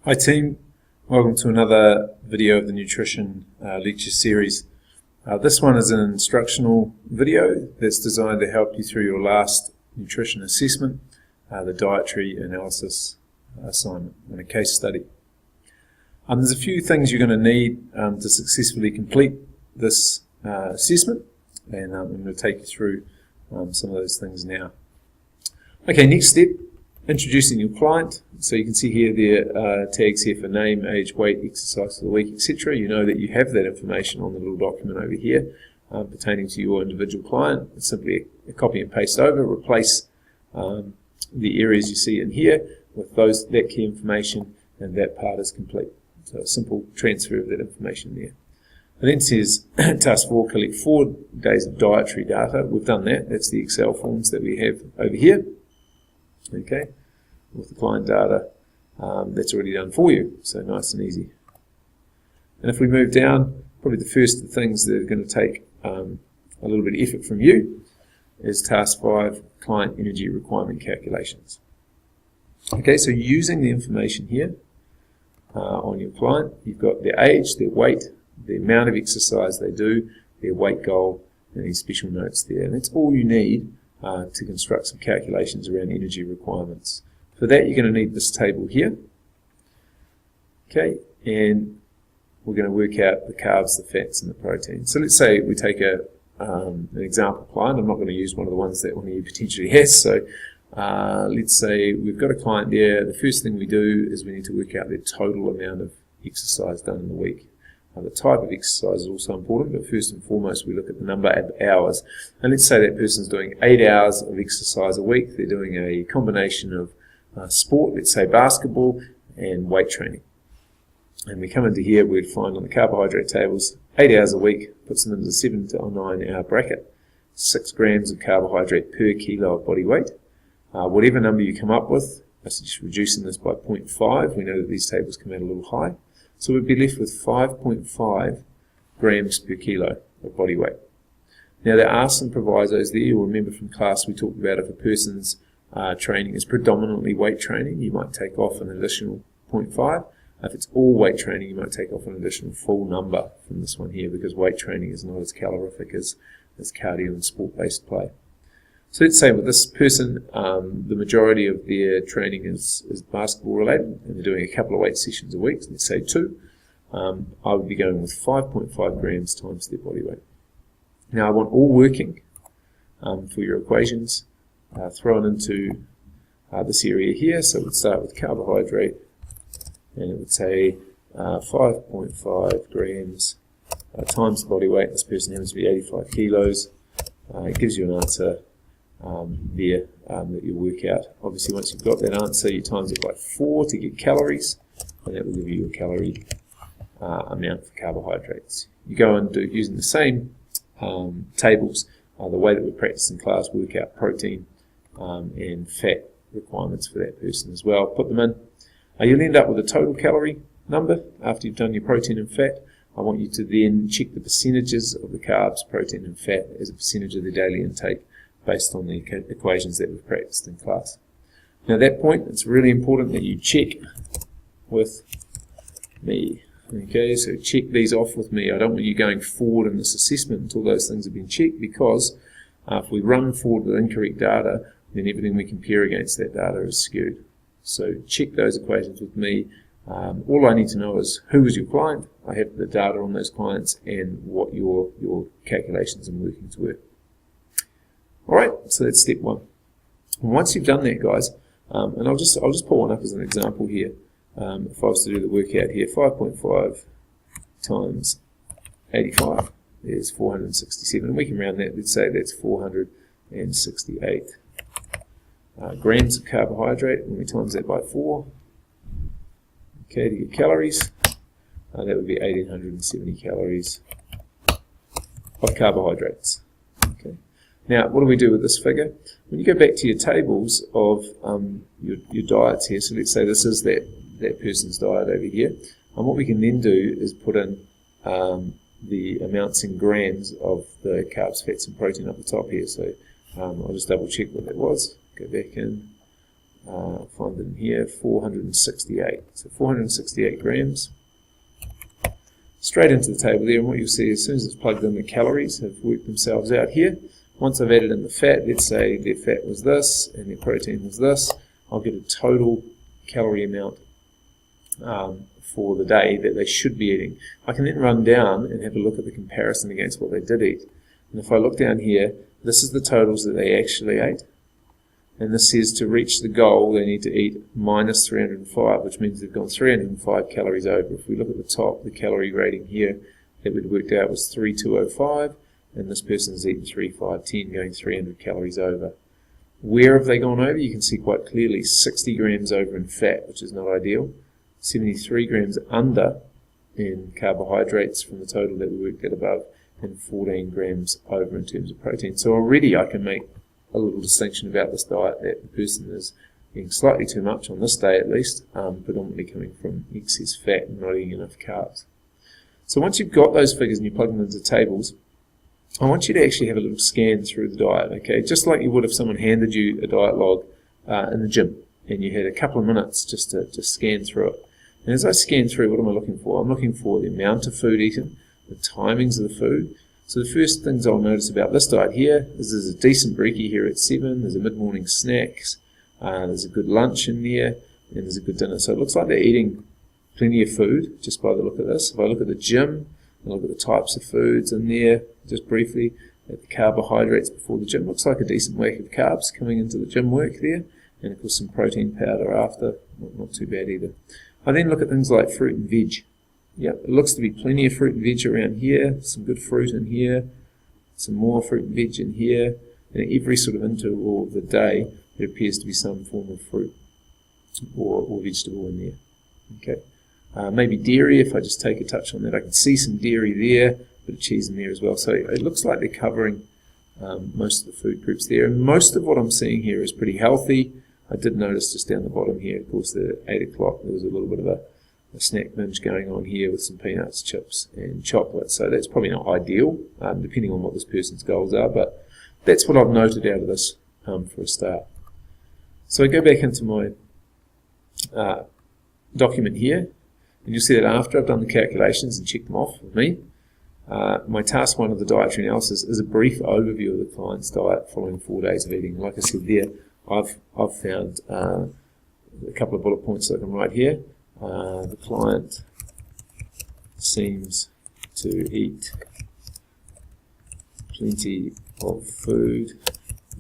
Hi team, welcome to another video of the nutrition lecture series. This one is an instructional video that's designed to help you through your last nutrition assessment, the dietary analysis assignment and a case study. There's a few things you're going to need to successfully complete this assessment, and I'm going to take you through some of those things now. Okay, next step, introducing your client. So you can see here their tags here for name, age, weight, exercise for the week, etc. You know that you have that information on the little document over here pertaining to your individual client. It's simply a copy and paste over, replace the areas you see in here with that key information, and that part is complete. So a simple transfer of that information there. And then it says, task 4, collect 4 days of dietary data. We've done that. That's the Excel forms that we have over here. Okay, with the client data, that's already done for you, so nice and easy. And if we move down, probably the first of the things that are going to take a little bit of effort from you is task 5, client energy requirement calculations. Okay, so using the information here on your client, you've got their age, their weight, the amount of exercise they do, their weight goal, and any special notes there. And that's all you need to construct some calculations around energy requirements. For that, you're going to need this table here. Okay, and we're going to work out the carbs, the fats, and the protein. So let's say we take an example client. I'm not going to use one of the ones that one of you potentially has. So let's say we've got a client there. The first thing we do is we need to work out their total amount of exercise done in the week. The type of exercise is also important, but first and foremost we look at the number of hours. And let's say that person's doing 8 hours of exercise a week. They're doing a combination of sport, let's say basketball, and weight training. And we come into here, we'd find on the carbohydrate tables 8 hours a week, puts them into the 7 to 9 hour bracket, 6 grams of carbohydrate per kilo of body weight. Whatever number you come up with, I suggest reducing this by 0.5. We know that these tables come out a little high. So we'd be left with 5.5 grams per kilo of body weight. Now there are some provisos there. You'll remember from class we talked about if a person's training is predominantly weight training, you might take off an additional 0.5. If it's all weight training, you might take off an additional full number from this one here, because weight training is not as calorific as cardio and sport-based play. So let's say with this person, the majority of their training is basketball related, and they're doing a couple of weight sessions a week, let's say 2. I would be going with 5.5 grams times their body weight. Now I want all working for your equations thrown into this area here. So it would start with carbohydrate, and it would say 5.5 grams times the body weight. This person happens to be 85 kilos. It gives you an answer there that you work out. Obviously once you've got that answer, you times it by 4 to get calories, and that will give you a calorie amount for carbohydrates. You go and do, using the same tables, the way that we practice in class, work out protein and fat requirements for that person as well. Put them in. You'll end up with a total calorie number after you've done your protein and fat. I want you to then check the percentages of the carbs, protein and fat as a percentage of their daily intake, based on the equations that we've practiced in class. Now at that point, it's really important that you check with me. Okay, so check these off with me. I don't want you going forward in this assessment until those things have been checked, because if we run forward with incorrect data, then everything we compare against that data is skewed. So check those equations with me. All I need to know is who is your client. I have the data on those clients and what your calculations and workings were. Alright, so that's step 1. And once you've done that, guys, and I'll just pull one up as an example here. If I was to do the workout here, 5.5 times 85 is 467, and we can round that. Let's say that's 468 grams of carbohydrate, and we times that by 4. Okay, to get calories, that would be 1870 calories of carbohydrates. Okay. Now, what do we do with this figure? When you go back to your tables of your diets here, so let's say this is that person's diet over here, and what we can then do is put in the amounts in grams of the carbs, fats, and protein up the top here. So I'll just double check what that was. Go back in, find them here, 468. So 468 grams. Straight into the table there, and what you'll see as soon as it's plugged in, the calories have worked themselves out here. Once I've added in the fat, let's say their fat was this and their protein was this, I'll get a total calorie amount for the day that they should be eating. I can then run down and have a look at the comparison against what they did eat. And if I look down here, this is the totals that they actually ate. And this says to reach the goal, they need to eat minus 305, which means they've gone 305 calories over. If we look at the top, the calorie rating here that we'd worked out was 3205, and this person's eaten 3510, going 300 calories over. Where have they gone over? You can see quite clearly 60 grams over in fat, which is not ideal, 73 grams under in carbohydrates from the total that we worked at above, and 14 grams over in terms of protein. So already I can make a little distinction about this diet, that the person is eating slightly too much on this day at least, predominantly coming from excess fat and not eating enough carbs. So once you've got those figures and you plug them into tables, I want you to actually have a little scan through the diet, okay? Just like you would if someone handed you a diet log in the gym and you had a couple of minutes just to scan through it. And as I scan through, what am I looking for? I'm looking for the amount of food eaten, the timings of the food. So the first things I'll notice about this diet here is there's a decent brekkie here at 7, there's a mid-morning snacks, there's a good lunch in there, and there's a good dinner. So it looks like they're eating plenty of food just by the look of this. If I look at the gym, and look at the types of foods in there, just briefly, at the carbohydrates before the gym, looks like a decent whack of carbs coming into the gym work there, and of course some protein powder after, not too bad either. I then look at things like fruit and veg. Yep, it looks to be plenty of fruit and veg around here, some good fruit in here, some more fruit and veg in here, and at every sort of interval of the day, there appears to be some form of fruit or vegetable in there. Okay, maybe dairy, if I just take a touch on that, I can see some dairy there, a bit of cheese in there as well. So it looks like they're covering most of the food groups there, and most of what I'm seeing here is pretty healthy. I did notice just down the bottom here, of course, at 8 o'clock, there was a little bit of a snack binge going on here with some peanuts, chips and chocolate. So that's probably not ideal, depending on what this person's goals are, but that's what I've noted out of this for a start. So I go back into my document here, and you'll see that after I've done the calculations and checked them off with me, my task 1 of the dietary analysis is a brief overview of the client's diet following 4 days of eating. Like I said there, I've found a couple of bullet points that I can write here. The client seems to eat plenty of food,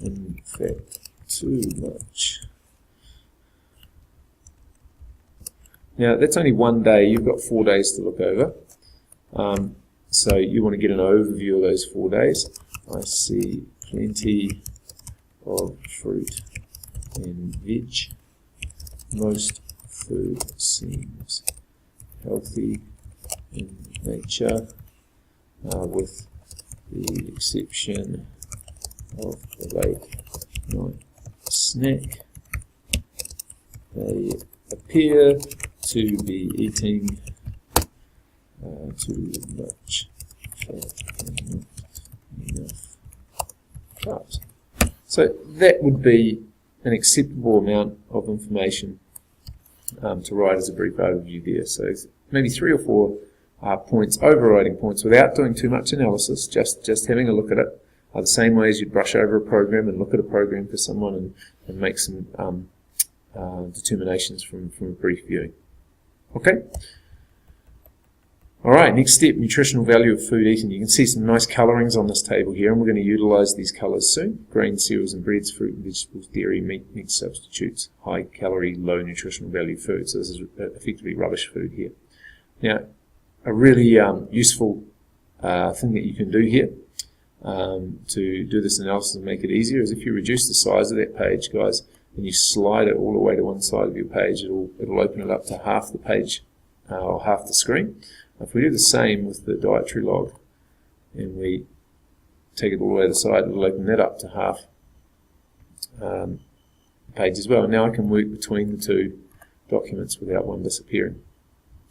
in fact too much. Now that's only 1 day, you've got 4 days to look over. So you want to get an overview of those 4 days. I see plenty of fruit and veg. Most food seems healthy in nature, with the exception of the late night snack. They appear to be eating too much fat and not enough carbs. So that would be an acceptable amount of information to write as a brief overview there. So maybe 3 or 4 points, overriding points, without doing too much analysis, just having a look at it, the same way as you'd brush over a program and look at a program for someone and make some determinations from a brief viewing. Okay? Alright, next step, nutritional value of food eaten. You can see some nice colourings on this table here, and we're going to utilise these colours soon. Grains, cereals and breads, fruit and vegetables, dairy, meat substitutes, high calorie, low nutritional value food. So this is effectively rubbish food here. Now, a really useful thing that you can do here to do this analysis and make it easier is if you reduce the size of that page, guys, and you slide it all the way to one side of your page, it'll open it up to half the page or half the screen. If we do the same with the dietary log and we take it all the way to the side, it'll open that up to half the page as well. Now I can work between the two documents without one disappearing.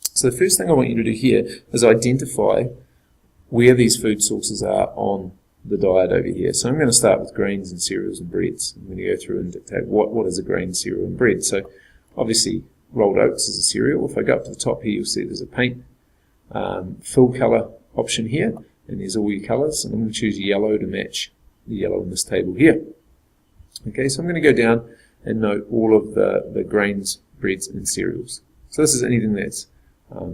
So the first thing I want you to do here is identify where these food sources are on the diet over here. So I'm going to start with grains and cereals and breads. I'm going to go through and dictate what is a grain, cereal and bread. So obviously rolled oats is a cereal. If I go up to the top here, you'll see there's a paint fill colour option here, and there's all your colours, and I'm going to choose yellow to match the yellow in this table here. Okay, so I'm going to go down and note all of the grains, breads and cereals. So this is anything that's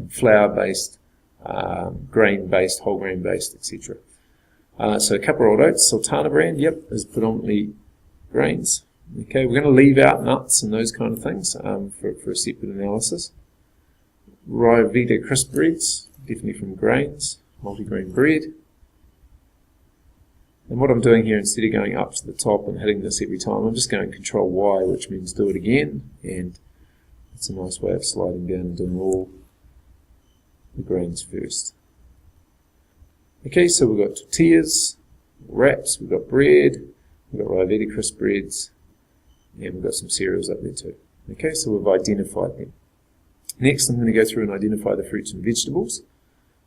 flour-based, grain-based, whole grain-based, etc. So a couple of rolled oats, Sultana brand, yep, is predominantly grains. Okay, we're going to leave out nuts and those kind of things for a separate analysis. Rye Vita crisp breads, definitely from grains, multigrain bread. And what I'm doing here, instead of going up to the top and hitting this every time, I'm just going Control Y, which means do it again, and it's a nice way of sliding down and doing all the grains first. Okay, so we've got tortillas, wraps, we've got bread, we've got Rye Vita crisp breads, and we've got some cereals up there too. Okay, so we've identified them. Next, I'm going to go through and identify the fruits and vegetables.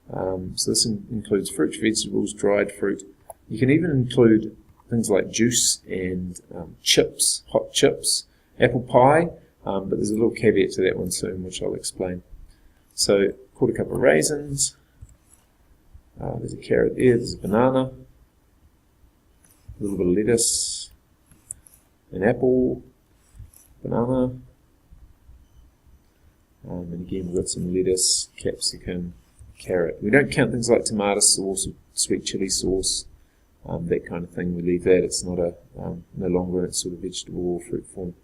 So this includes fruits, vegetables, dried fruit. You can even include things like juice and chips, hot chips, apple pie, but there's a little caveat to that one soon, which I'll explain. So, quarter cup of raisins, there's a carrot there, there's a banana, a little bit of lettuce, an apple, banana, and again we've got some lettuce, capsicum, carrot. We don't count things like tomato sauce or sweet chili sauce, that kind of thing. We leave that. It's not no longer in its sort of vegetable or fruit form.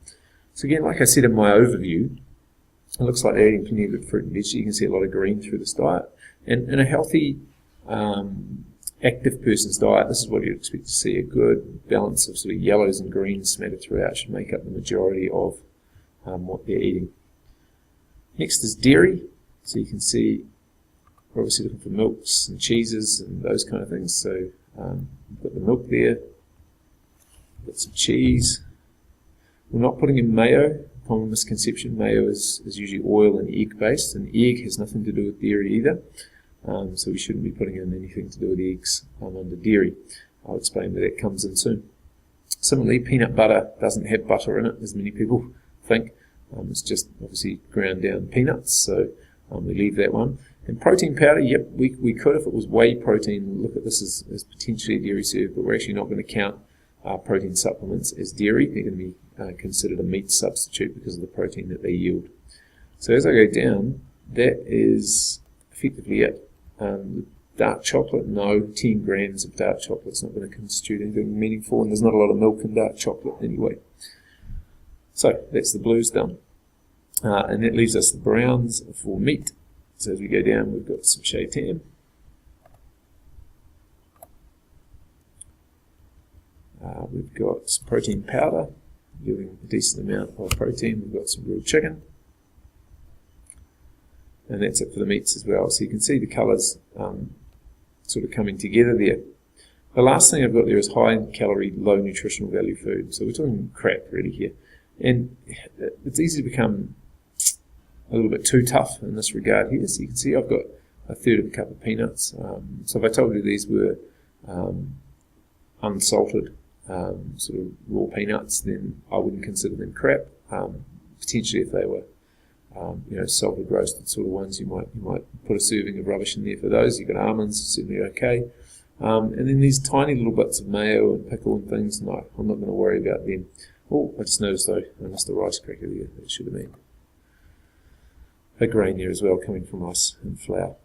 So again, like I said in my overview, it looks like they're eating plenty of good fruit and veggies. You can see a lot of green through this diet. And in a healthy, active person's diet, this is what you'd expect to see. A good balance of sort of yellows and greens smattered throughout should make up the majority of what they're eating. Next is dairy. So you can see we're obviously looking for milks and cheeses and those kind of things. So we've got the milk there, we've got some cheese. We're not putting in mayo. Common misconception, mayo is usually oil and egg based, and egg has nothing to do with dairy either. So we shouldn't be putting in anything to do with eggs under dairy. I'll explain where that comes in soon. Similarly, peanut butter doesn't have butter in it, as many people think. It's just obviously ground down peanuts, so we leave that one. And protein powder, yep, we could if it was whey protein, look at this as potentially a dairy serve, but we're actually not going to count protein supplements as dairy. They're going to be considered a meat substitute because of the protein that they yield. So as I go down, that is effectively it. Dark chocolate, no, 10 grams of dark chocolate is not going to constitute anything meaningful, and there's not a lot of milk in dark chocolate anyway. So that's the blues done. And that leaves us the browns for meat. So as we go down, we've got some shaved ham. We've got some protein powder, giving a decent amount of protein. We've got some grilled chicken. And that's it for the meats as well. So you can see the colours sort of coming together there. The last thing I've got there is high calorie, low nutritional value food. So we're talking crap really here. And it's easy to become a little bit too tough in this regard here. So you can see I've got a third of a cup of peanuts. So if I told you these were unsalted sort of raw peanuts, then I wouldn't consider them crap. Potentially if they were salted roasted sort of ones, you might put a serving of rubbish in there for those. You've got almonds, certainly okay. And then these tiny little bits of mayo and pickle and things, no, I'm not going to worry about them. Oh, I just noticed though, I missed a rice cracker there. That should have been a grain there as well, coming from rice and flour.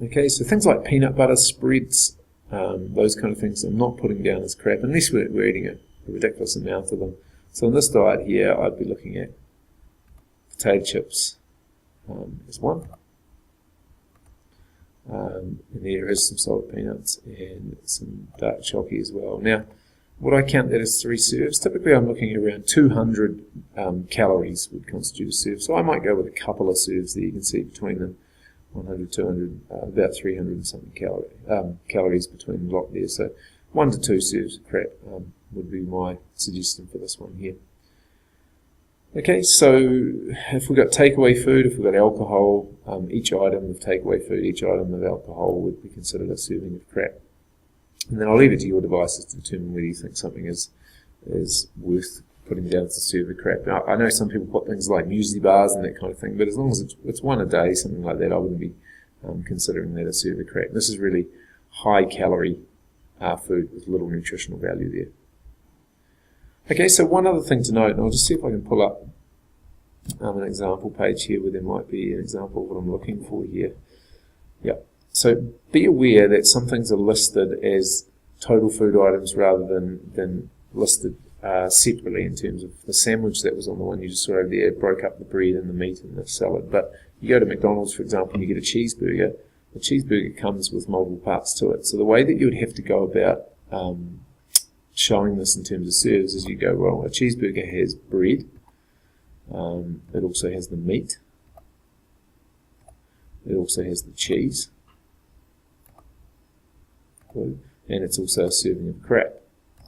Okay, so things like peanut butter, spreads, those kind of things I'm not putting down as crap, unless we're eating a ridiculous amount of them. So in this diet here, I'd be looking at potato chips as one. And there is some salted peanuts and some dark chocolate as well. Now, would I count that as 3 serves? Typically I'm looking at around 200 calories would constitute a serve. So I might go with a couple of serves there. You can see between them 100, 200, about 300 and something calories between the lot there. So 1 to 2 serves of crap would be my suggestion for this one here. Okay, so if we've got takeaway food, if we've got alcohol, each item of takeaway food, each item of alcohol would be considered a serving of crap. And then I'll leave it to your devices to determine whether you think something is worth putting down as a serve of crap. Now, I know some people put things like muesli bars and that kind of thing, but as long as it's one a day, something like that, I wouldn't be considering that a serve of crap. This is really high-calorie food with little nutritional value there. Okay, so one other thing to note, and I'll just see if I can pull up an example page here where there might be an example of what I'm looking for here. Yep. So be aware that some things are listed as total food items rather than listed separately in terms of the sandwich that was on the one you just saw over there, broke up the bread and the meat and the salad. But you go to McDonald's, for example, and you get a cheeseburger. The cheeseburger comes with multiple parts to it. So the way that you would have to go about showing this in terms of serves is you go, well, a cheeseburger has bread. It also has the meat. It also has the cheese. And it's also a serving of crap.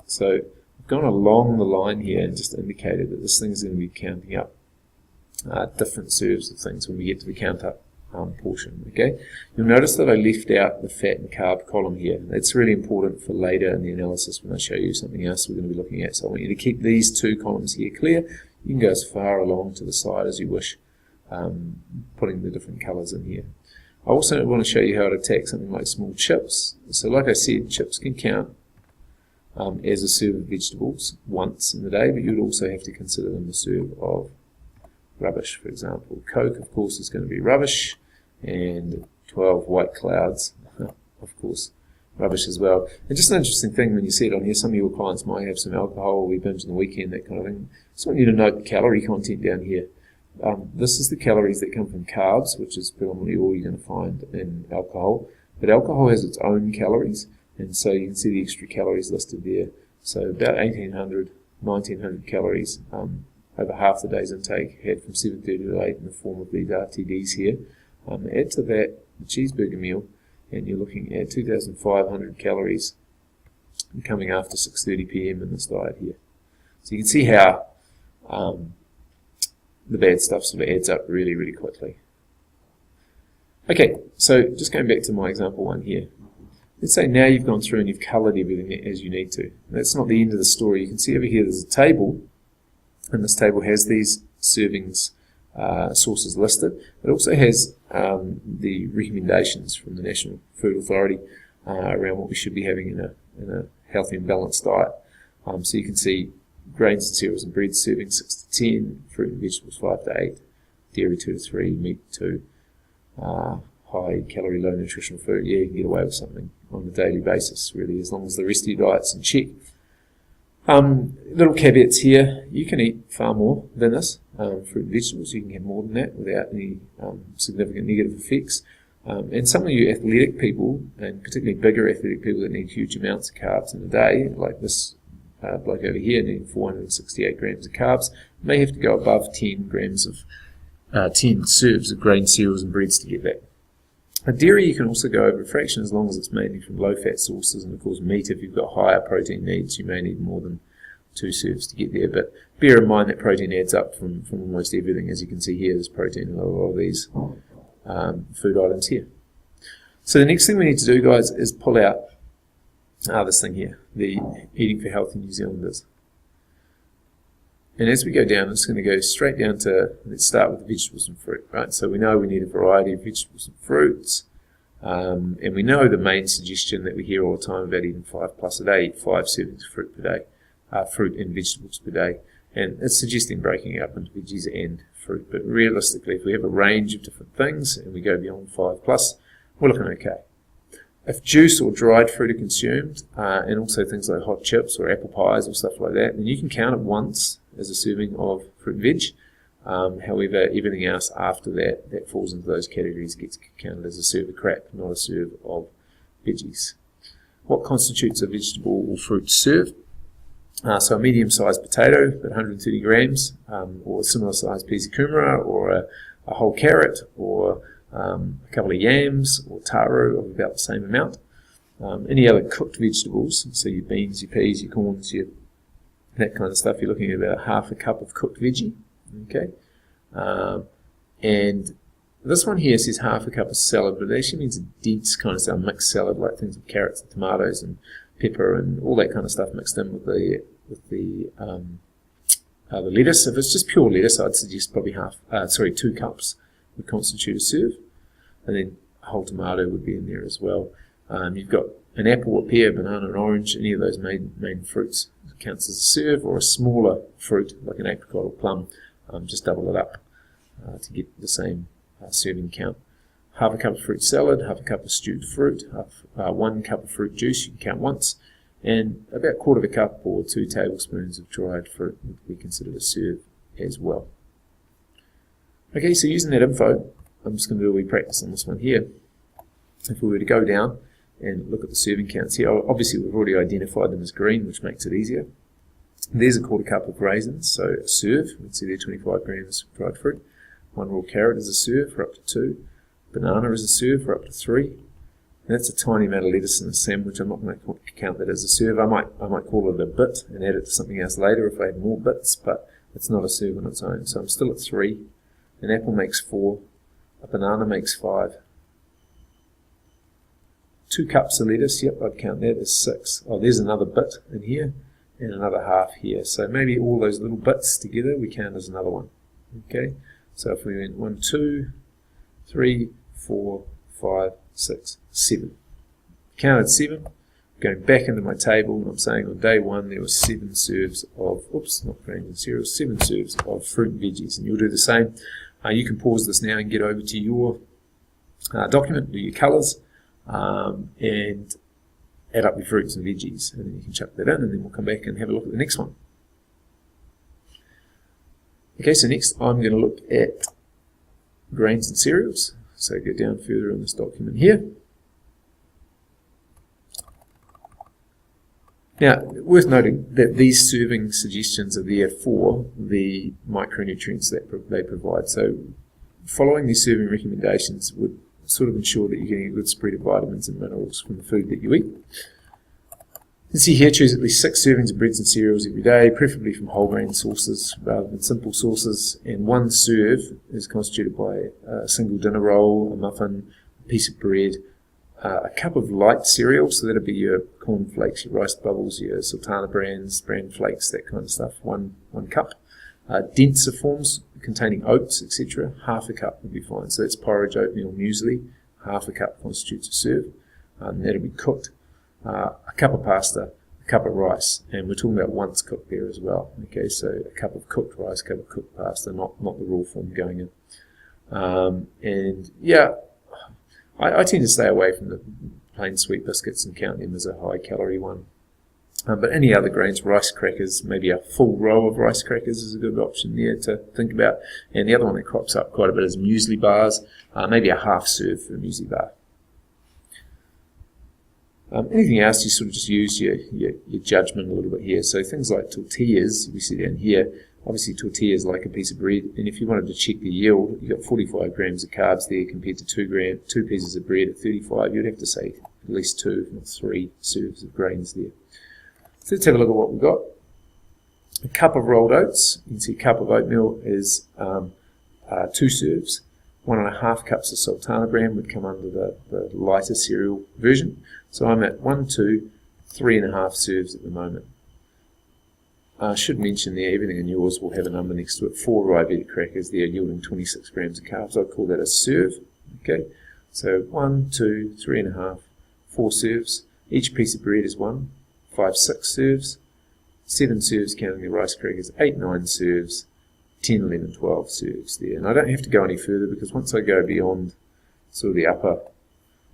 So I've gone along the line here and just indicated that this thing is going to be counting up different serves of things when we get to the count up portion. Okay, you'll notice that I left out the fat and carb column here. That's really important for later in the analysis when I show you something else we're going to be looking at. So I want you to keep these two columns here clear. You can go as far along to the side as you wish, putting the different colours in here. I also want to show you how to attack something like small chips. So like I said, chips can count as a serve of vegetables once in the day, but you would also have to consider them a serve of rubbish, for example. Coke, of course, is going to be rubbish, and 12 white clouds, of course, rubbish as well. And just an interesting thing when you see it on here, some of your clients might have some alcohol, we binge on the weekend, that kind of thing. Just want you to note the calorie content down here. This is the calories that come from carbs, which is predominantly all you're going to find in alcohol. But alcohol has its own calories, and so you can see the extra calories listed there. So about 1,800, 1,900 calories over half the day's intake, had from 7:30 to 8 in the form of these RTDs here. Add to that the cheeseburger meal, and you're looking at 2,500 calories coming after 6:30 p.m. in this diet here. So you can see how the bad stuff sort of adds up really, really quickly. Okay, so just going back to my example one here. Let's say now you've gone through and you've coloured everything as you need to. That's not the end of the story. You can see over here there's a table, and this table has these servings sources listed. It also has the recommendations from the National Food Authority around what we should be having in a healthy and balanced diet. So you can see grains and cereals and bread serving 6 to 10, fruit and vegetables 5 to 8, dairy 2 to 3, meat 2, high calorie, low nutritional food. Yeah, you can get away with something on a daily basis, really, as long as the rest of your diet's in check. Little caveats here, you can eat far more than this. Fruit and vegetables, you can get more than that without any significant negative effects. And some of you athletic people, and particularly bigger athletic people that need huge amounts of carbs in a day, like this bloke over here needing 468 grams of carbs, may have to go above 10 grams of 10 serves of grain, cereals and breads to get that. Dairy you can also go over a fraction as long as it's mainly from low-fat sources, and of course meat, if you've got higher protein needs, you may need more than 2 serves to get there. But bear in mind that protein adds up from almost everything. As you can see here, there's protein in a lot of these food items here. So the next thing we need to do, guys, is pull out this thing here, the Eating for Healthy New Zealanders. And as we go down, I'm just going to go straight down to, let's start with the vegetables and fruit, right? So we know we need a variety of vegetables and fruits, and we know the main suggestion that we hear all the time about eating 5+ a day, eat 5 servings of fruit per day, fruit and vegetables per day, and it's suggesting breaking it up into veggies and fruit. But realistically, if we have a range of different things and we go beyond 5+, we're looking okay. If juice or dried fruit are consumed, and also things like hot chips or apple pies or stuff like that, then you can count it once as a serving of fruit and veg. However, everything else after that falls into those categories gets counted as a serve of crap, not a serve of veggies. What constitutes a vegetable or fruit serve? So a medium-sized potato, about 130 grams, or a similar-sized piece of kumara, or a whole carrot, or a couple of yams or taro of about the same amount. Any other cooked vegetables, so your beans, your peas, your corns, that kind of stuff, you're looking at about half a cup of cooked veggie. Okay, and This one here says half a cup of salad, but it actually means a dense kind of salad, mixed salad, like things with carrots and tomatoes and pepper and all that kind of stuff mixed in with the lettuce. If it's just pure lettuce, I'd suggest probably 2 cups would constitute a serve, and then a whole tomato would be in there as well. You've got an apple, a pear, banana, and orange. Any of those main fruits counts as a serve, or a smaller fruit like an apricot or plum. Just double it up to get the same serving count. Half a cup of fruit salad, half a cup of stewed fruit, 1 cup of fruit juice, you can count once, and about a quarter of a cup or 2 tablespoons of dried fruit would be considered a serve as well. Okay, so using that info, I'm just going to do a wee practice on this one here. If we were to go down and look at the serving counts here, obviously we've already identified them as green, which makes it easier. There's a quarter cup of raisins, so a serve. Let's see there, 25 grams of dried fruit. 1 raw carrot is a serve for up to 2. Banana is a serve for up to 3. And that's a tiny amount of lettuce in a sandwich. I'm not going to count that as a serve. I might call it a bit and add it to something else later if I had more bits, but it's not a serve on its own. So I'm still at 3. An apple makes 4. A banana makes 5. 2 cups of lettuce, yep, I'd count that as 6. Oh, there's another bit in here and another half here. So maybe all those little bits together we count as another one. Okay, so if we went 1, 2, 3, 4, 5, 6, 7. Counted 7. Going back into my table, and I'm saying on day 1 there were 7 serves of, not grains and cereals, 7 serves of fruit and veggies, and you'll do the same. You can pause this now and get over to your document, do your colours, and add up your fruits and veggies, and then you can chuck that in, and then we'll come back and have a look at the next one. Okay, so next I'm going to look at grains and cereals. So go down further in this document here. Now, worth noting that these serving suggestions are there for the micronutrients that they provide. So following these serving recommendations would sort of ensure that you're getting a good spread of vitamins and minerals from the food that you eat. You can see here, choose at least 6 servings of breads and cereals every day, preferably from whole grain sources rather than simple sources, and 1 serve is constituted by a single dinner roll, a muffin, a piece of bread, a cup of light cereal, so that'll be your corn flakes, your rice bubbles, your sultana bran flakes, that kind of stuff, one cup. Denser forms containing oats, etc., half a cup would be fine. So that's porridge, oatmeal, muesli, half a cup constitutes a serve, and that'll be cooked. A cup of pasta, a cup of rice, and we're talking about once cooked there as well. Okay, so a cup of cooked rice, a cup of cooked pasta, not the raw form going in. And yeah, I tend to stay away from the plain sweet biscuits and count them as a high calorie one. But any other grains, rice crackers, maybe a full row of rice crackers is a good option there to think about. And the other one that crops up quite a bit is muesli bars, maybe a half serve for a muesli bar. Anything else, you sort of just use your judgment a little bit here. So things like tortillas, we see down here, obviously tortillas like a piece of bread, and if you wanted to check the yield, you've got 45 grams of carbs there compared to 2 pieces of bread at 35. You'd have to say at least 2, if not 3 serves of grains there. So let's have a look at what we've got. A cup of rolled oats, you can see a cup of oatmeal is 2 serves. 1.5 cups of sultana bran would come under the lighter cereal version. So I'm at 1, 2, 3.5 serves at the moment. I should mention there, everything in yours will have a number next to it. 4 Rye-Vita crackers there, yielding 26 grams of carbs. I'd call that a serve. Okay, so 1, 2, 3.5, 4 serves. Each piece of bread is 1, 5, 6 serves. 7 serves counting the rice crackers. 8, 9 serves. 10, 11, 12 serves there. And I don't have to go any further because once I go beyond sort of the upper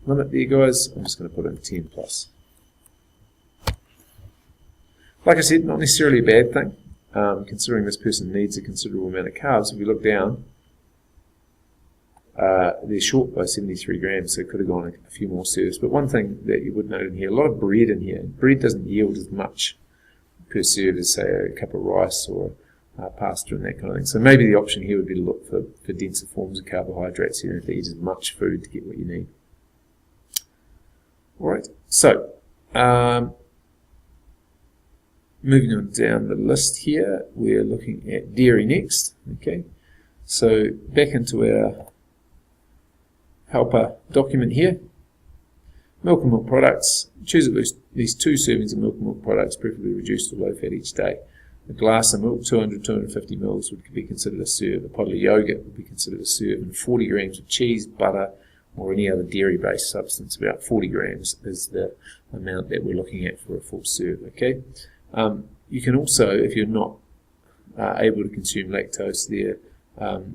limit there, guys, I'm just going to put in 10 plus. Like I said, not necessarily a bad thing, considering this person needs a considerable amount of carbs. If you look down, they're short by 73 grams, so it could have gone a few more serves. But one thing that you would note in here, a lot of bread in here. Bread doesn't yield as much per serve as, say, a cup of rice or pasta and that kind of thing. So maybe the option here would be to look for denser forms of carbohydrates here and to eat as much food to get what you need. Alright, so moving on down the list here, we're looking at dairy next. Okay, so back into our helper document here. Milk and milk products. Choose at least 2 servings of milk and milk products, preferably reduced or low fat each day. A glass of milk, 200-250 mils, would be considered a serve. A pot of yogurt would be considered a serve. And 40 grams of cheese, butter, or any other dairy-based substance, about 40 grams is the amount that we're looking at for a full serve. Okay. You can also, if you're not able to consume lactose there,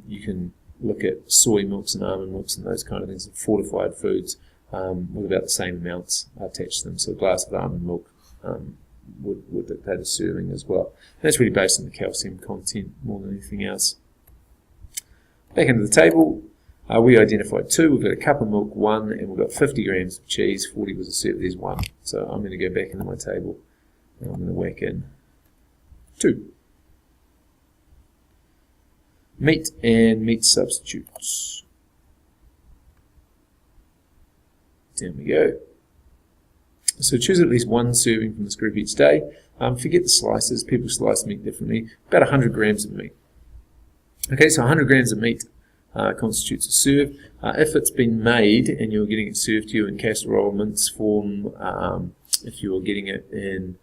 you can look at soy milks and almond milks and those kind of things, and fortified foods with about the same amounts attached to them. So a glass of almond milk would dictate a serving as well. And that's really based on the calcium content more than anything else. Back into the table, we identified 2. We've got a cup of milk, 1, and we've got 50 grams of cheese. 40 was a serve. There's 1. So I'm going to go back into my table and I'm going to whack in 2. Meat and meat substitutes. There we go. So choose at least 1 serving from this group each day. Forget the slices. People slice meat differently. About 100 grams of meat. Okay, so 100 grams of meat constitutes a serve. If it's been made and you're getting it served to you in casserole mince form, if you're getting it in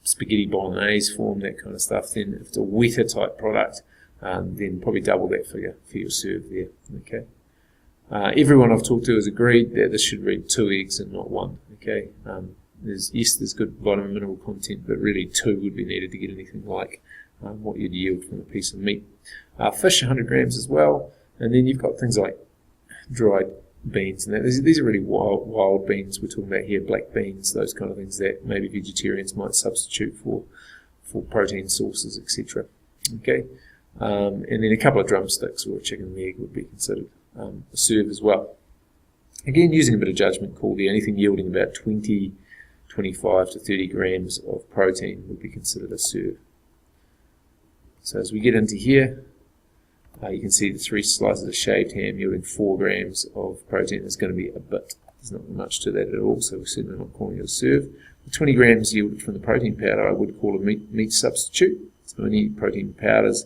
spaghetti bolognese form, that kind of stuff, then if it's a wetter type product, then probably double that figure for your serve there. Okay. Everyone I've talked to has agreed that this should read 2 eggs and not 1. Okay. There's good vitamin mineral content, but really 2 would be needed to get anything like what you'd yield from a piece of meat. Fish, 100 grams as well, and then you've got things like dried beans, and that. These are really wild beans we're talking about here, black beans, those kind of things that maybe vegetarians might substitute for protein sources, etc. Okay, and then a couple of drumsticks or a chicken leg would be considered a serve as well. Again, using a bit of judgment call there, anything yielding about 25 to 30 grams of protein would be considered a serve. So as we get into here, you can see the 3 slices of shaved ham yielding 4 grams of protein. There's going to be a bit. There's not much to that at all, so we're certainly not calling it a serve. The 20 grams yielded from the protein powder I would call a meat substitute. So any protein powders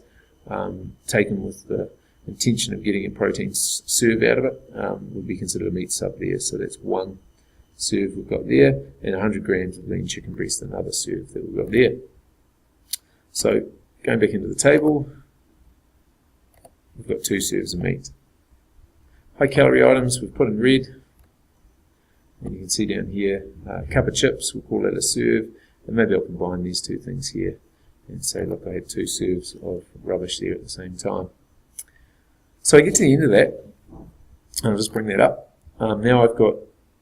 taken with the intention of getting a protein serve out of it would be considered a meat sub there. So that's 1 serve we've got there, and 100 grams of lean chicken breast, another serve that we've got there. So going back into the table, we've got 2 serves of meat. High calorie items we've put in red, and you can see down here a cup of chips, we'll call that a serve, and maybe I'll combine these 2 things here and say, look, I had 2 serves of rubbish there at the same time. So I get to the end of that, and I'll just bring that up. Now I've got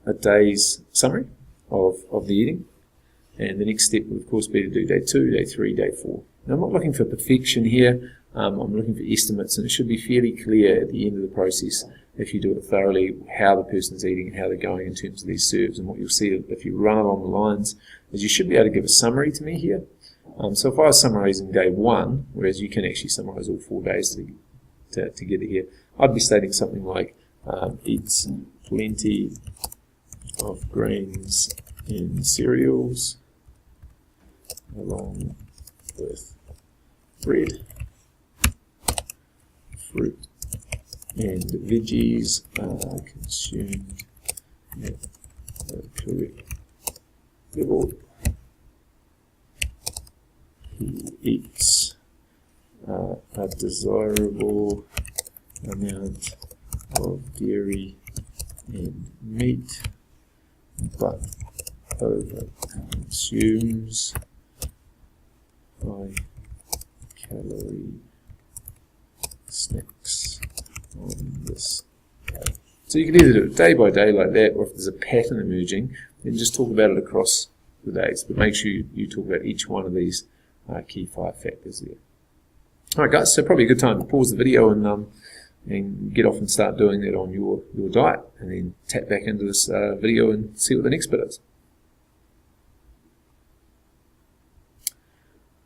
a day's summary of the eating, and the next step would of course be to do day 2, day 3, day 4. Now I'm not looking for perfection here, I'm looking for estimates, and it should be fairly clear at the end of the process, if you do it thoroughly, how the person's eating and how they're going in terms of these serves. And what you'll see if you run along the lines is you should be able to give a summary to me here. So if I was summarising day 1, whereas you can actually summarise all 4 days together here, I'd be stating something like eats plenty of grains and cereals along with bread, fruit and veggies are consumed at the correct level. He eats a desirable amount of dairy and meat, but over consumes high calorie snacks on this day. So you can either do it day by day like that, or if there's a pattern emerging, then just talk about it across the days. But make sure you talk about each one of these key 5 factors there. Alright guys, so probably a good time to pause the video and get off and start doing that on your diet, and then tap back into this video and see what the next bit is.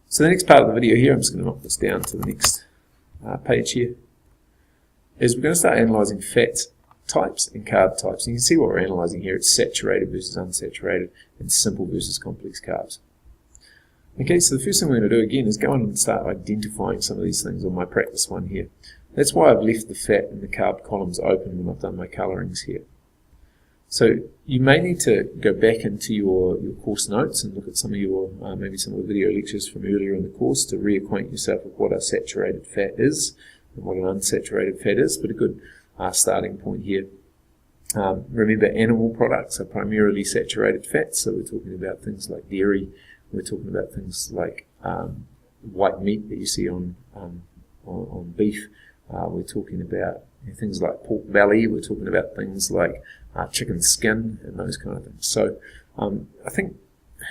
So the next part of the video here, I'm just going to knock this down to the next page here, is we're going to start analysing fat types and carb types. And you can see what we're analysing here. It's saturated versus unsaturated, and simple versus complex carbs. Okay, so the first thing we're going to do again is go on and start identifying some of these things on my practice one here. That's why I've left the fat and the carb columns open when I've done my colorings here. So you may need to go back into your course notes and look at some of your, maybe some of the video lectures from earlier in the course to reacquaint yourself with what a saturated fat is and what an unsaturated fat is, but a good starting point here. Remember, animal products are primarily saturated fats, so we're talking about things like dairy, we're talking about things like white meat that you see on beef, we're talking about things like pork belly, we're talking about things like chicken skin and those kind of things. So I think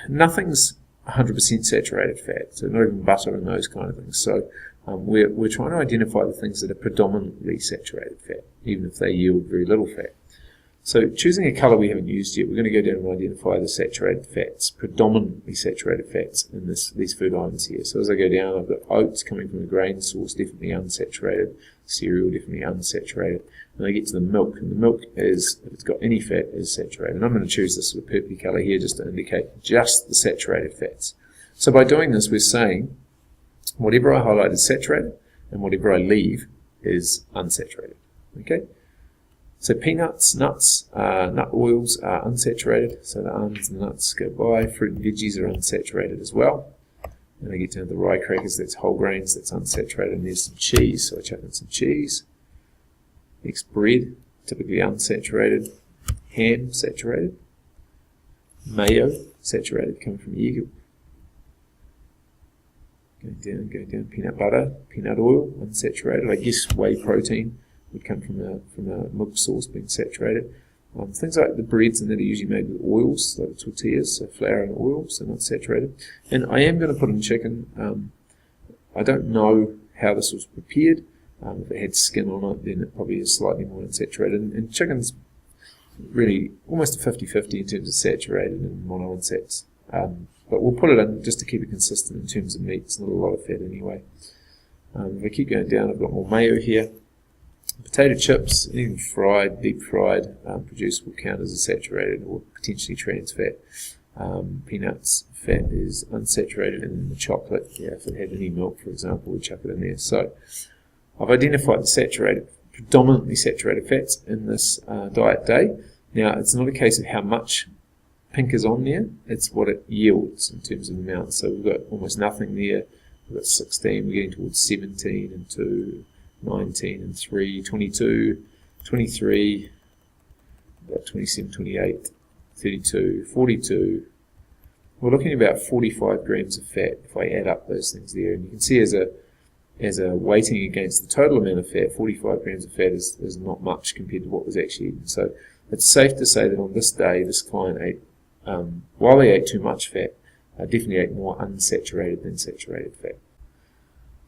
nothing's 100% saturated fat, so not even butter and those kind of things. So we're trying to identify the things that are predominantly saturated fat, even if they yield very little fat. So choosing a colour we haven't used yet, we're going to go down and identify the saturated fats, predominantly saturated fats in these food items here. So as I go down, I've got oats coming from a grain source, definitely unsaturated, cereal, definitely unsaturated. And I get to the milk, and the milk is, if it's got any fat, is saturated. And I'm going to choose this sort of purpley colour here just to indicate just the saturated fats. So by doing this, we're saying whatever I highlight is saturated, and whatever I leave is unsaturated. Okay? So peanuts, nuts, nut oils are unsaturated, so the almonds and the nuts go by. Fruit and veggies are unsaturated as well. And I get down to the rye crackers, that's whole grains, that's unsaturated, and there's some cheese, so I chuck in some cheese. Next, bread, typically unsaturated. Ham, saturated. Mayo, saturated, coming from egg. Going down, peanut butter, peanut oil, unsaturated. I guess whey protein would come from a milk source, being saturated. Things like the breads and that are usually made with oils, like the tortillas, so flour and oil, so not saturated. And I am going to put in chicken. I don't know how this was prepared. If it had skin on it, then it probably is slightly more unsaturated. And chicken's really almost a 50-50 in terms of saturated and monounsats. But we'll put it in just to keep it consistent in terms of meat. It's not a lot of fat anyway. If I keep going down, I've got more mayo here. Potato chips, anything fried, deep fried, produced will count as a saturated or potentially trans fat. Peanuts, fat is unsaturated, and the chocolate, if it had any milk, for example, we'd chuck it in there. So I've identified the saturated, predominantly saturated fats in this diet day. Now, it's not a case of how much pink is on there, it's what it yields in terms of amounts. So we've got almost nothing there. We've got 16, we're getting towards 17 and 2. 19 and 3, 22, 23, about 27, 28, 32, 42. We're looking at about 45 grams of fat if I add up those things there. And you can see as a weighting against the total amount of fat, 45 grams of fat is not much compared to what was actually eaten. So it's safe to say that on this day, this client ate, while they ate too much fat, definitely ate more unsaturated than saturated fat.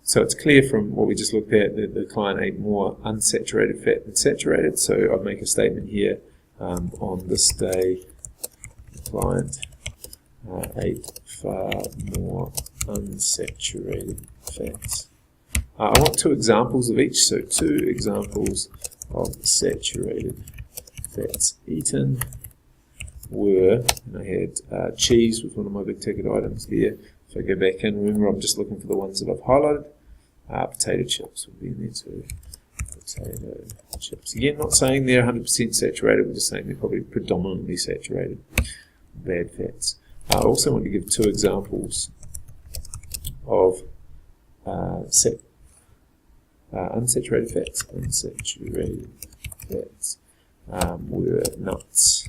So it's clear from what we just looked at that the client ate more unsaturated fat than saturated. So I'd make a statement here, on this day, the client ate far more unsaturated fats. I want 2 examples of each, so 2 examples of saturated fats eaten were, and I had cheese was one of my big ticket items there. If I go back in, remember I'm just looking for the ones that I've highlighted. Potato chips would be in there too. Potato chips. Again, not saying they're 100% saturated, we're just saying they're probably predominantly saturated. Bad fats. I also want to give 2 examples of unsaturated fats. Unsaturated fats were nuts.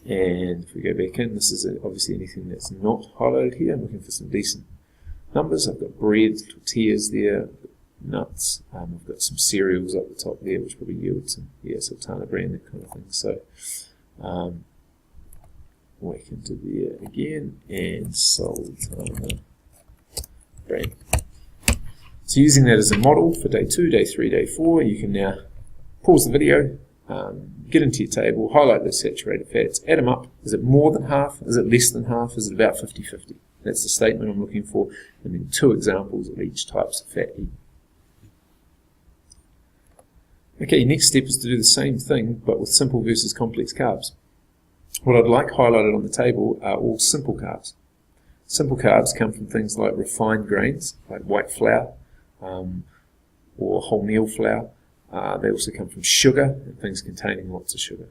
And if we go back in, this is obviously anything that's not highlighted here. I'm looking for some decent numbers. I've got bread, tortillas there, nuts. I've got some cereals up the top there, which probably yield some, sultana bran, that kind of thing. So, whack into there again, and sultana bran. So using that as a model for day 2, day 3, day 4, you can now pause the video, get into your table, highlight those saturated fats, add them up. Is it more than half? Is it less than half? Is it about 50-50? That's the statement I'm looking for, and then 2 examples of each types of fat eaten. Okay, next step is to do the same thing, but with simple versus complex carbs. What I'd like highlighted on the table are all simple carbs. Simple carbs come from things like refined grains, like white flour, or wholemeal flour. They also come from sugar and things containing lots of sugar.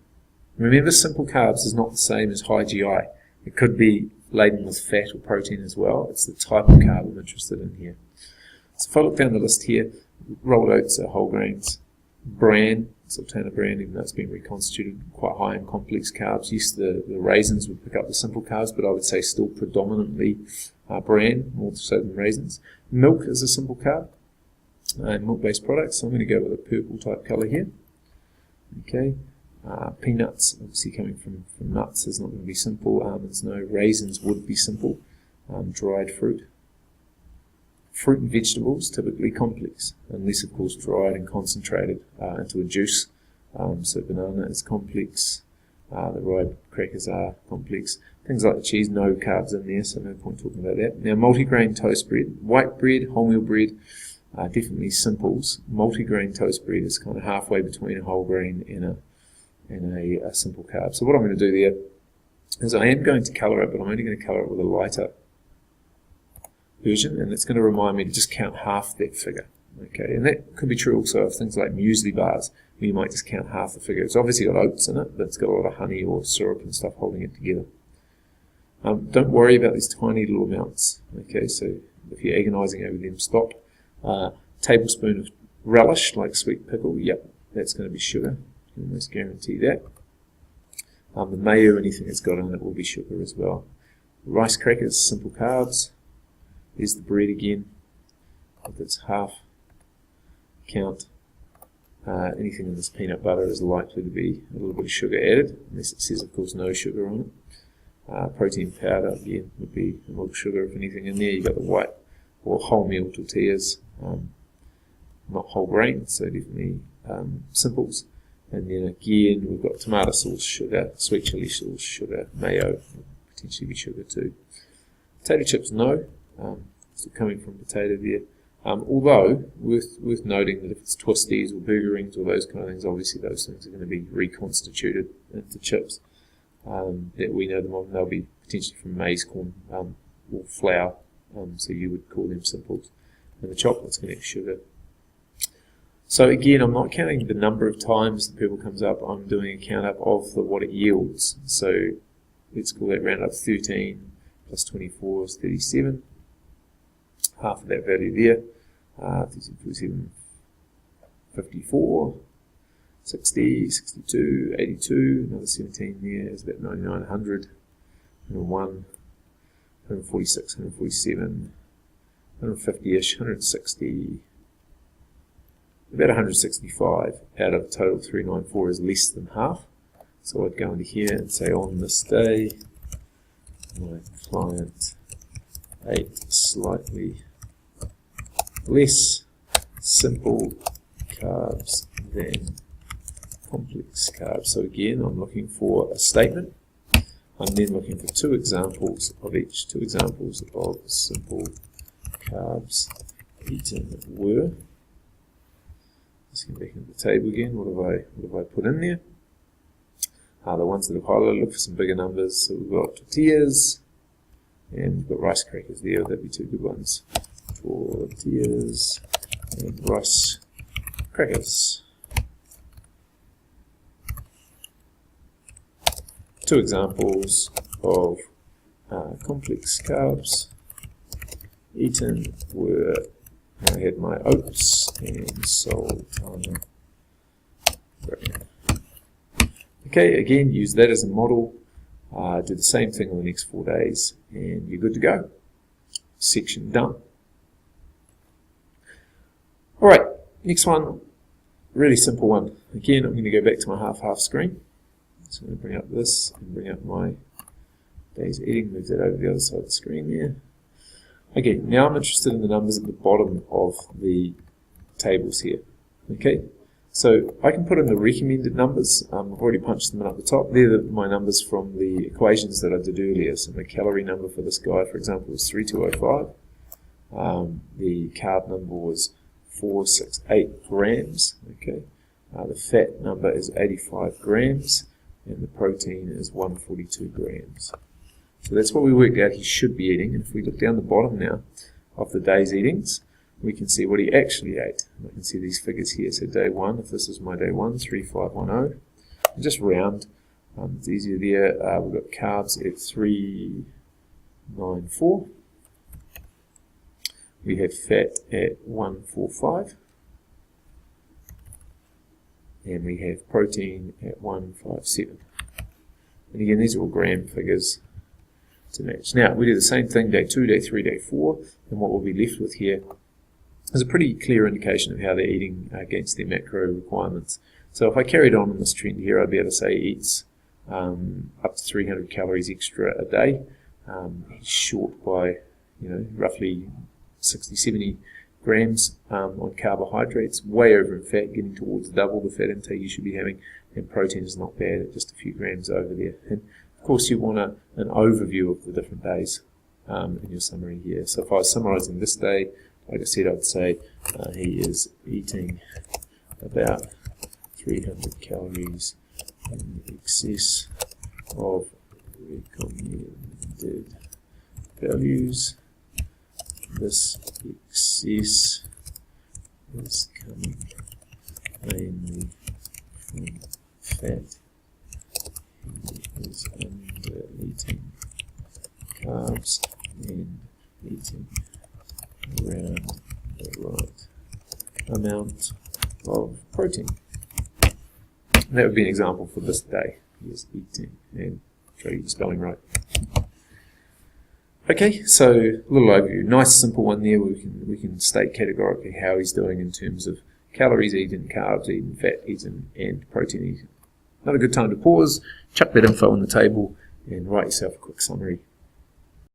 Remember, simple carbs is not the same as high GI. It could be laden with fat or protein as well. It's the type of carb I'm interested in here. So if I look down the list here, rolled oats are whole grains. Bran, sultana bran, even though it's been reconstituted, quite high in complex carbs. Yes, the raisins would pick up the simple carbs, but I would say still predominantly bran, more so than raisins. Milk is a simple carb, milk-based products. So I'm going to go with a purple type colour here. Okay. Peanuts, obviously coming from nuts, is not going to be simple. Almonds, no. Raisins would be simple. Dried fruit. Fruit and vegetables, typically complex, unless of course dried and concentrated into a juice. So banana is complex. The ripe crackers are complex. Things like the cheese, no carbs in there, so no point talking about that. Now, multigrain toast bread, white bread, wholemeal bread, definitely simples. Multigrain toast bread is kind of halfway between a whole grain and a simple carb. So what I'm going to do there is I am going to colour it, but I'm only going to colour it with a lighter version, and it's going to remind me to just count half that figure. Okay, and that could be true also of things like muesli bars, where you might just count half the figure. It's obviously got oats in it, but it's got a lot of honey or syrup and stuff holding it together. Don't worry about these tiny little amounts. Okay, so if you're agonising over them, stop. Tablespoon of relish, like sweet pickle, yep, that's going to be sugar. You can almost guarantee that. The mayo, anything that's got in it, will be sugar as well. Rice crackers, simple carbs. There's the bread again. If it's half count, anything in this peanut butter is likely to be a little bit of sugar added, unless it says, of course, no sugar on it. Protein powder, again, would be a little sugar, if anything, in there. You've got the white or wholemeal tortillas, not whole grain, so definitely simples. And then again, we've got tomato sauce, sugar, sweet chili sauce, sugar, mayo, potentially be sugar too. Potato chips, no. Still coming from potato there. Although, worth noting that if it's twisties or burger rings or those kind of things, obviously those things are going to be reconstituted into chips. That we know them of, they'll be potentially from maize, corn, or flour, so you would call them simples. And the chocolate's going to have sugar. So again, I'm not counting the number of times the purple comes up, I'm doing a count up of what it yields. So let's call that round up 13 plus 24 is 37. Half of that value there. 37, 54, 60, 62, 82, another 17 there is about 99, 100, 101, 146, 147, 150-ish, 160, about 165 out of a total 394 is less than half. So I'd go into here and say, on this day, my client ate slightly less simple carbs than complex carbs. So again, I'm looking for a statement. I'm then looking for two examples of each. Two examples of simple carbs eaten were. Let's get back into the table again. What have I put in there? The ones that have highlighted, look for some bigger numbers. So we've got tortillas, and we've got rice crackers there. That'd be two good ones. Tortillas and rice crackers. Two examples of complex carbs eaten were, I had my oats and sultana bran. Okay, again, use that as a model. Do the same thing on the next 4 days, and you're good to go. Section done. Alright, next one, really simple one. Again, I'm going to go back to my half-half screen. So I'm going to bring up this and bring up my day's eating, move that over the other side of the screen there. Okay, now I'm interested in the numbers at the bottom of the tables here. Okay, so I can put in the recommended numbers. I've already punched them in at the top. They're my numbers from the equations that I did earlier. So my calorie number for this guy, for example, was 3205. The carb number was 468 grams. Okay, the fat number is 85 grams, and the protein is 142 grams. So that's what we worked out he should be eating. And if we look down the bottom now of the day's eatings, we can see what he actually ate. And I can see these figures here. So day 1, if this is my day 1, 3510. And just round. It's easier there. We've got carbs at 394. We have fat at 145. And we have protein at 157. And again, these are all gram figures to match. Now, we do the same thing day 2, day 3, day 4, and what we'll be left with here is a pretty clear indication of how they're eating against their macro requirements. So if I carried on this trend here, I'd be able to say he eats up to 300 calories extra a day. He's short by, roughly 60, 70 grams on carbohydrates, way over in fat, getting towards double the fat intake you should be having, and protein is not bad at just a few grams over there. And of course you want an overview of the different days in your summary here. So if I was summarizing this day, like I said, I'd say he is eating about 300 calories in excess of recommended values. This excess is coming mainly from fat. He is under eating carbs and eating around the right amount of protein. And that would be an example for this day. He is eating, and try to get the spelling right. Okay, so a little overview. Nice simple one there. We can state categorically how he's doing in terms of calories eaten, carbs eaten, fat eaten, and protein eaten. Not a good time to pause, chuck that info on the table, and write yourself a quick summary